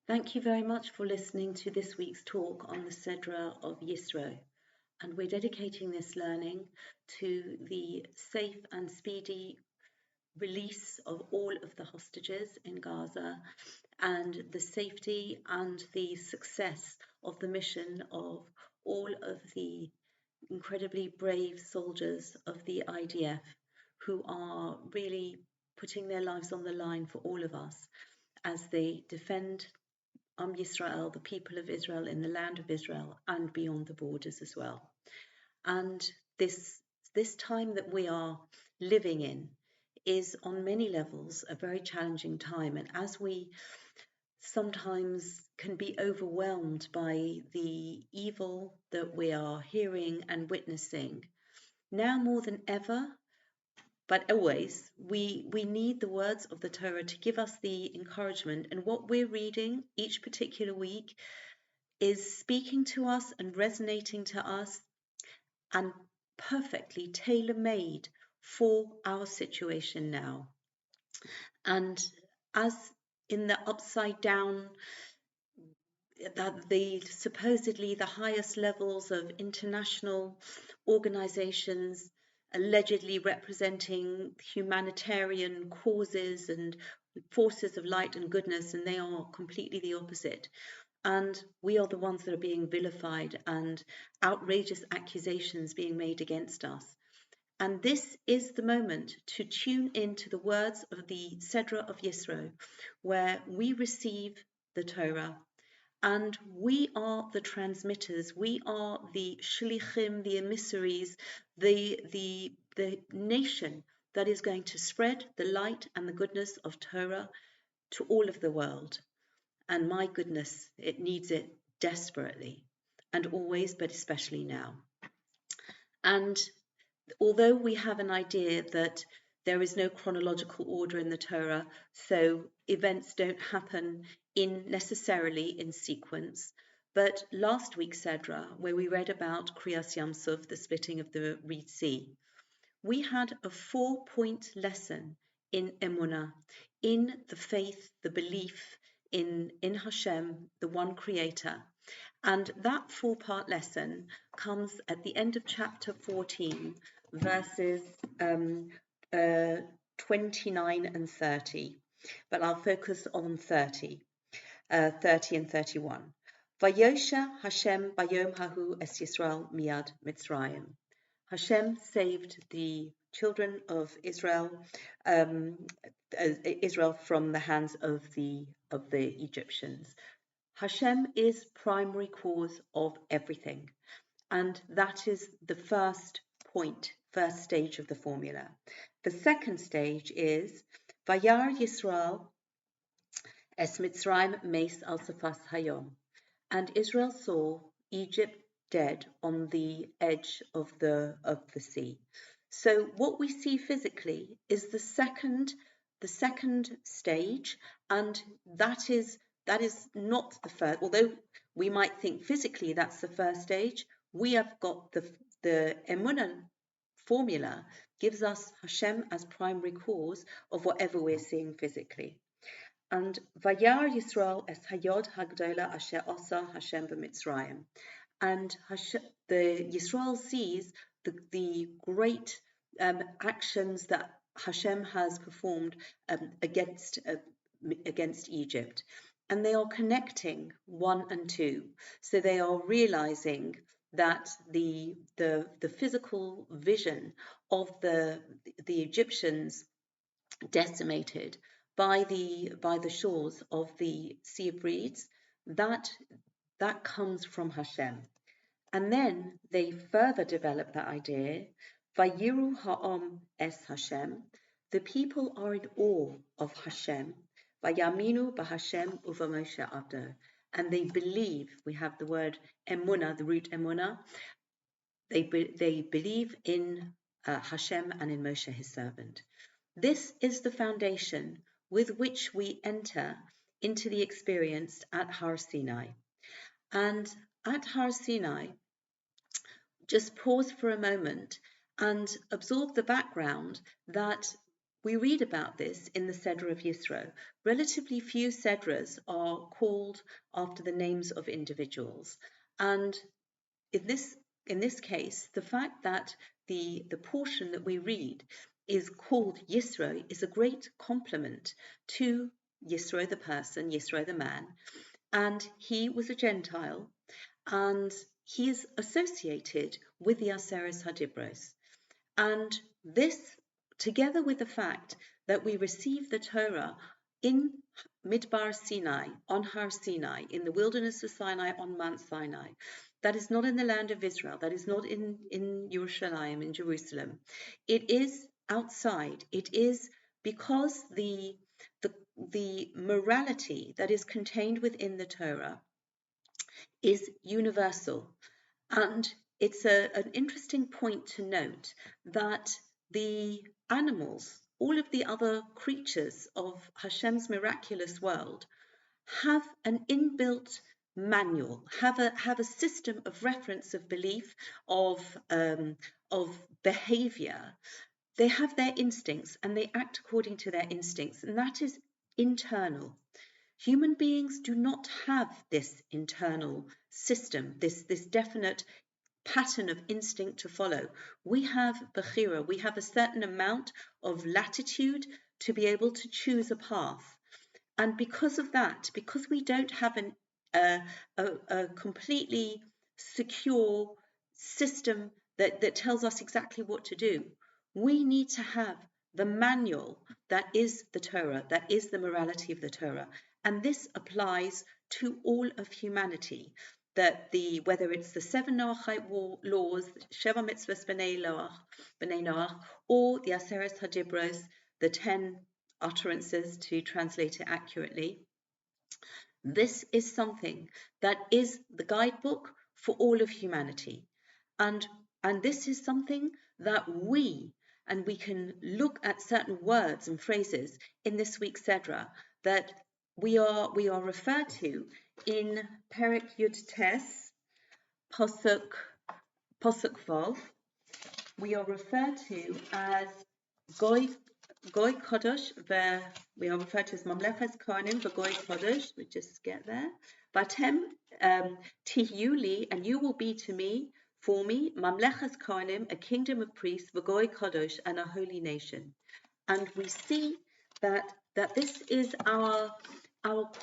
Thank you very much for listening to this week's talk on the Sedra of Yisro. And we're dedicating this learning to the safe and speedy release of all of the hostages in Gaza and the safety and the success of the mission of all of the incredibly brave soldiers of the IDF who are really putting their lives on the line for all of us as they defend Yisrael, the people of Israel in the land of Israel and beyond the borders as well. And this time that we are living in is on many levels a very challenging time. And as we sometimes can be overwhelmed by the evil that we are hearing and witnessing, now more than ever, but always, we need the words of the Torah to give us the encouragement. And what we're reading each particular week is speaking to us and resonating to us and perfectly tailor-made for our situation now. And as in the upside down, that the supposedly the highest levels of international organizations allegedly representing humanitarian causes and forces of light and goodness, and they are completely the opposite. And we are the ones that are being vilified and outrageous accusations being made against us. And this is the moment to tune into the words of the Sedra of Yisro, where we receive the Torah and we are the transmitters, we are the shlichim, the emissaries, the nation that is going to spread the light and the goodness of Torah to all of the world. And my goodness, it needs it desperately and always, but especially now. And although we have an idea that there is no chronological order in the Torah, so events don't happen necessarily in sequence. But last week's Sedra, where we read about Kriyas Yam Suf, the splitting of the Reed Sea, we had a 4-point lesson in Emunah, in the faith, the belief in Hashem, the one creator. And that 4-part lesson comes at the end of chapter 14, verses 29 and 30. But I'll focus on 30 and 31. Vayosha Hashem bayom hahu es Yisrael miyad Mitzrayim. Hashem saved the children of Israel, Israel from the hands of the Egyptians. Hashem is primary cause of everything, and that is the first point, first stage of the formula. The second stage is Vayar Yisrael es Mitzrayim meis al safas hayom, and Israel saw Egypt dead on the edge of the sea. So what we see physically is the second stage, and that is not the first. Although we might think physically that's the first stage, we have got the Emunah formula gives us Hashem as primary cause of whatever we're seeing physically. And Vayar Yisrael es Hayod Hagdola Asher Osa Hashem b'Mitzrayim. And the Yisrael sees the great actions that Hashem has performed against Egypt. And they are connecting 1 and 2. So they are realizing that the physical vision of the Egyptians decimated by the shores of the Sea of Reeds, that comes from Hashem. And then they further develop that idea, Vayiru ha'om es Hashem, the people are in awe of Hashem, Vayaminu b'Hashem uva Moshe avdo, and they believe, we have the word emunah, the root emunah, they believe in Hashem and in Moshe his servant. This is the foundation with which we enter into the experience at Har Sinai. And at Har Sinai, just pause for a moment and absorb the background that we read about this in the Seder of Yisro. Relatively few Sedras are called after the names of individuals. And in this case, the fact that the portion that we read is called Yisro is a great compliment to Yisro the person, Yisro the man, and he was a Gentile, and he is associated with the aseret hadibrot. And this, together with the fact that we receive the Torah in Midbar Sinai, on Har Sinai, in the wilderness of Sinai, on Mount Sinai, that is not in the land of Israel, that is not in Yerushalayim, in Jerusalem. It is outside. It is because the morality that is contained within the Torah is universal. And it's an interesting point to note that the animals, all of the other creatures of Hashem's miraculous world, have an inbuilt manual, have a system of reference, of belief, of behavior. They have their instincts and they act according to their instincts, and that is internal. Human beings do not have this internal system, this definite pattern of instinct to follow. We have bechira, we have a certain amount of latitude to be able to choose a path. And because of that, because we don't have a completely secure system that tells us exactly what to do, we need to have the manual that is the Torah, that is the morality of the Torah. And this applies to all of humanity. That whether it's the 7 Noachite laws, Sheva Mitzvahs B'nai Noach, or the aseret hadibrot, the 10 utterances, to translate it accurately. This is something that is the guidebook for all of humanity. And this is something that we can look at certain words and phrases in this week's Sedra that we are referred to in Perek Yud Tes, Pasuk Vav. We are referred to as Goy Kodesh, we are referred to as Mamlechas Kohanim v'Goy Kodesh. We just get there. Vatem Tihu li, and you will be to me, for me, Mamlechas Kohanim, a kingdom of priests, v'Goy Kodesh, and a holy nation. And we see that this is our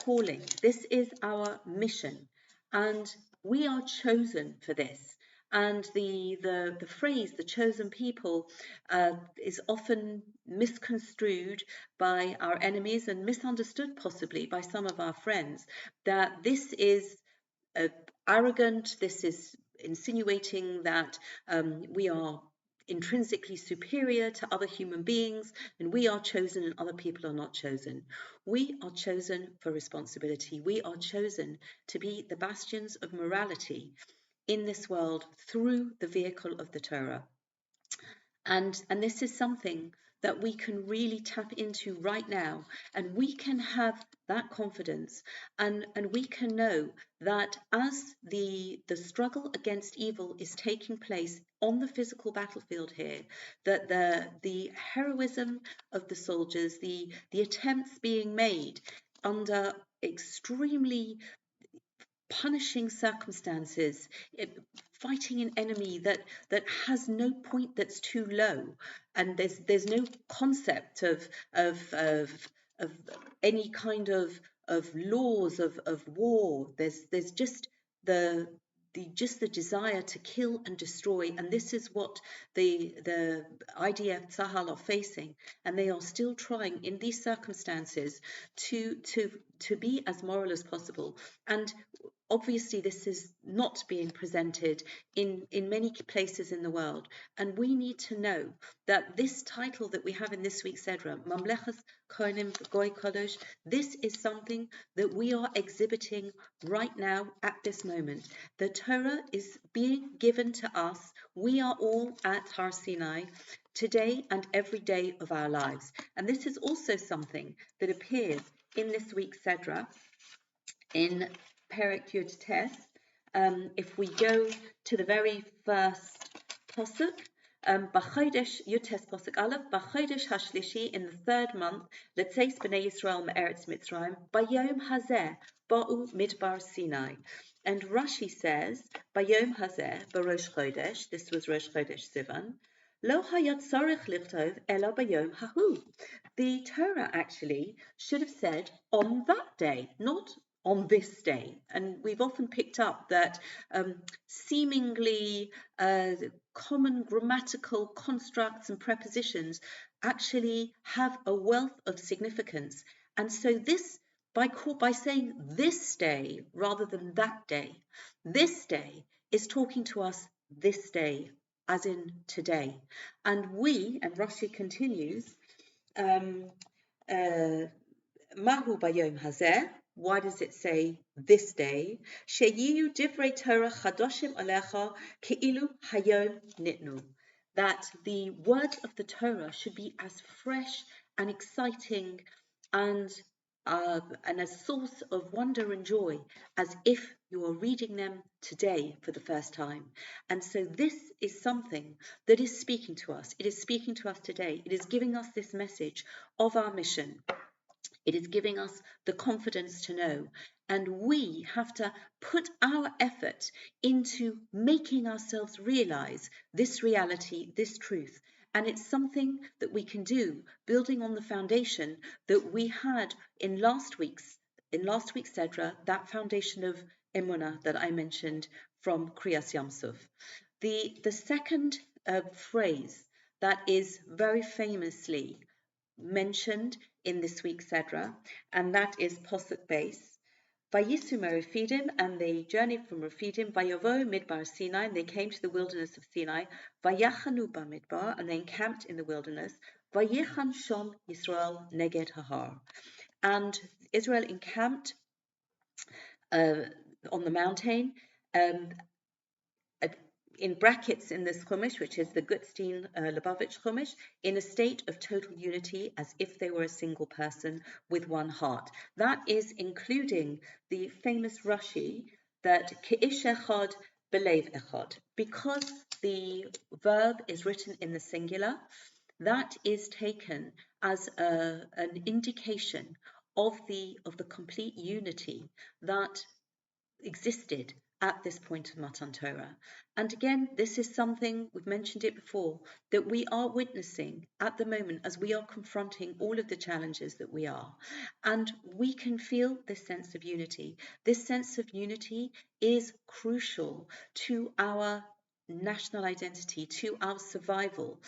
calling. This is our mission, and we are chosen for this. And the phrase "the chosen people" is often misconstrued by our enemies and misunderstood possibly by some of our friends, that this is arrogant, this is insinuating that we are intrinsically superior to other human beings, and we are chosen and other people are not chosen. We are chosen for responsibility. We are chosen to be the bastions of morality in this world through the vehicle of the Torah. And this is something that we can really tap into right now, and we can have that confidence, and we can know that as the struggle against evil is taking place on the physical battlefield here, that the heroism of the soldiers, the attempts being made under extremely punishing circumstances, fighting an enemy that has no point that's too low, and there's no concept of any kind of laws of war. There's just the desire to kill and destroy, and this is what the IDF Tzahal are facing, and they are still trying in these circumstances to be as moral as possible. And obviously this is not being presented in many places in the world, and we need to know that this title that we have in this week's Sedra, Mamlechas Kohanim Goy Kodesh, this is something that we are exhibiting right now at this moment. The Torah is being given to us. We are all at Har Sinai today and every day of our lives, and this is also something that appears in this week's Sedra in Perek Yud Tes. If we go to the very first pasuk, B'chodesh Yutes Pasuk Aleph, B'chodesh Hashlishi, in the third month, L'tzeis B'nei Yisrael Me'eretz Mitzrayim, Bayom Hazeh, Ba'u Midbar Sinai. And Rashi says, Bayom Hazeh, B'Rosh Chodesh, this was Rosh Chodesh Sivan, Lo hayat tzarich lichtov ela bayom hahu. The Torah actually should have said on that day, not on this day. And we've often picked up that seemingly common grammatical constructs and prepositions actually have a wealth of significance. And so this, by saying this day rather than that day, this day is talking to us this day, as in today. And Rashi continues, Mahu bayom hazeh. Why does it say this day? Sheyiyu divrei Torah chadoshim alecha keilu hayom nitnu. That the words of the Torah should be as fresh and exciting and a source of wonder and joy as if you are reading them today for the first time. And so this is something that is speaking to us. It is speaking to us today. It is giving us this message of our mission. It is giving us the confidence to know. And we have to put our effort into making ourselves realize this reality, this truth. And it's something that we can do, building on the foundation that we had in last week's Sedra, that foundation of Emunah that I mentioned from Kriyas Yamsuf. The second phrase that is very famously mentioned in this week's Sedra, and that is Posuk Base. Vayisu Refidim, and they journeyed from Refidim. Vayovo Midbar Sinai, and they came to the wilderness of Sinai. Vayachanu Bamidbar, and they encamped in the wilderness. Vayichan Shom Yisrael Neged Hahar, and Israel encamped on the mountain. In brackets in this Chumash, which is the Gutstein Lubavitch Chumash, in a state of total unity as if they were a single person with one heart. That is including the famous Rashi that Ke'ish echad belev echad. Because the verb is written in the singular, that is taken as an indication of the complete unity that existed at this point of Matan Torah. And again, this is something, we've mentioned it before, that we are witnessing at the moment as we are confronting all of the challenges that we are. And we can feel this sense of unity. This sense of unity is crucial to our national identity, to our survival.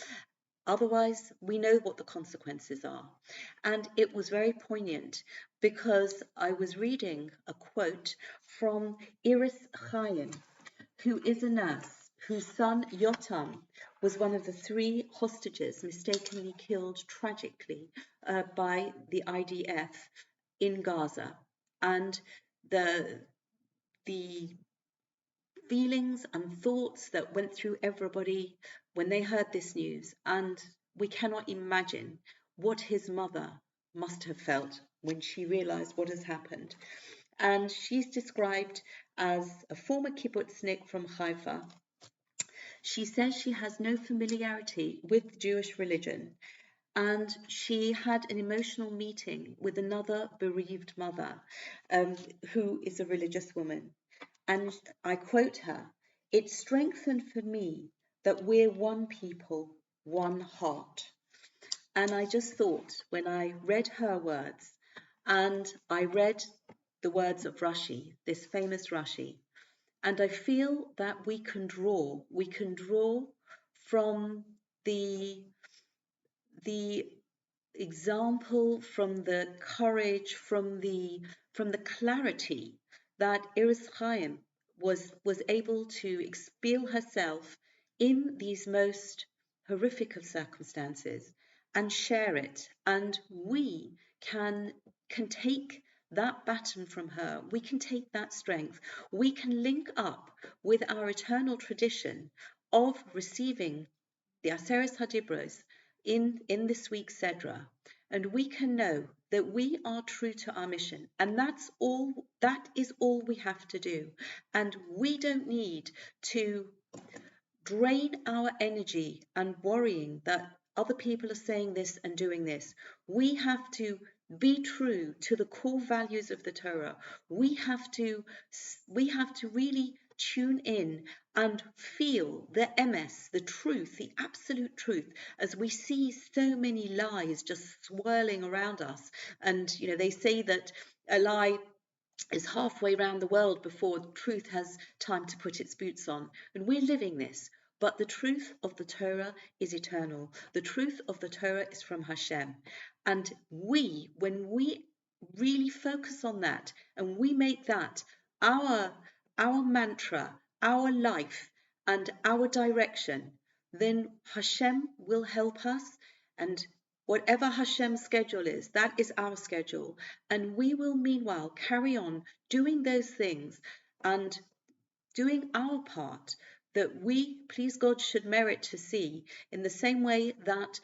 Otherwise, we know what the consequences are. And it was very poignant because I was reading a quote from Iris Chaim, who is a nurse, whose son Yotam was one of the 3 hostages mistakenly killed tragically by the IDF in Gaza. And the feelings and thoughts that went through everybody when they heard this news, and we cannot imagine what his mother must have felt when she realized what has happened. And she's described as a former kibbutznik from Haifa. She says she has no familiarity with Jewish religion, and she had an emotional meeting with another bereaved mother who is a religious woman. And I quote her, "It strengthened for me that we're one people, one heart." And I just thought, when I read her words, and I read the words of Rashi, this famous Rashi, and I feel that we can draw from the example, from the courage, from the clarity that Iris Chaim was able to expel herself in these most horrific of circumstances and share it. And we can take that baton from her. We can take that strength. We can link up with our eternal tradition of receiving the aseret hadibrot in this week's Sedra, and we can know that we are true to our mission, and that is all we have to do. And we don't need to drain our energy and worrying that other people are saying this and doing this. We have to be true to the core values of the Torah. We have to really tune in and feel the emes, the truth, the absolute truth, as we see so many lies just swirling around us. And they say that a lie is halfway around the world before truth has time to put its boots on. And we're living this. But the truth of the Torah is eternal. The truth of the Torah is from Hashem. And when we really focus on that and we make that our mantra, our life, and our direction, then Hashem will help us. And whatever Hashem's schedule is, that is our schedule. And we will meanwhile carry on doing those things and doing our part that we, please God, should merit to see, in the same way that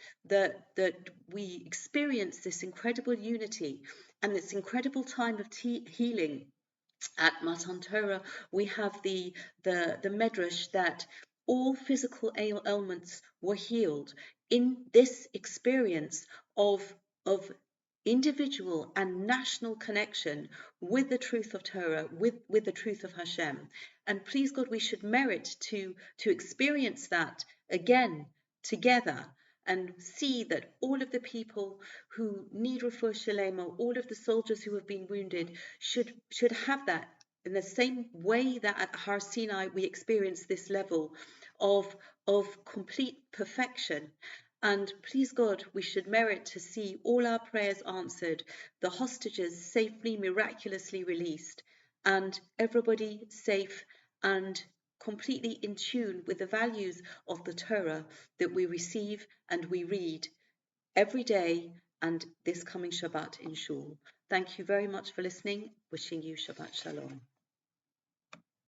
we experience this incredible unity and this incredible time of healing. At Matan Torah, we have the medrash that all physical ailments were healed in this experience of individual and national connection with the truth of Torah, with the truth of Hashem. And please God, we should merit to experience that again together and see that all of the people who need refuah shalema, all of the soldiers who have been wounded, should have that in the same way that at Har Sinai we experience this level of complete perfection. And please God, we should merit to see all our prayers answered, the hostages safely, miraculously released, and everybody safe and completely in tune with the values of the Torah that we receive and we read every day and this coming Shabbat in Shul. Thank you very much for listening. Wishing you Shabbat Shalom.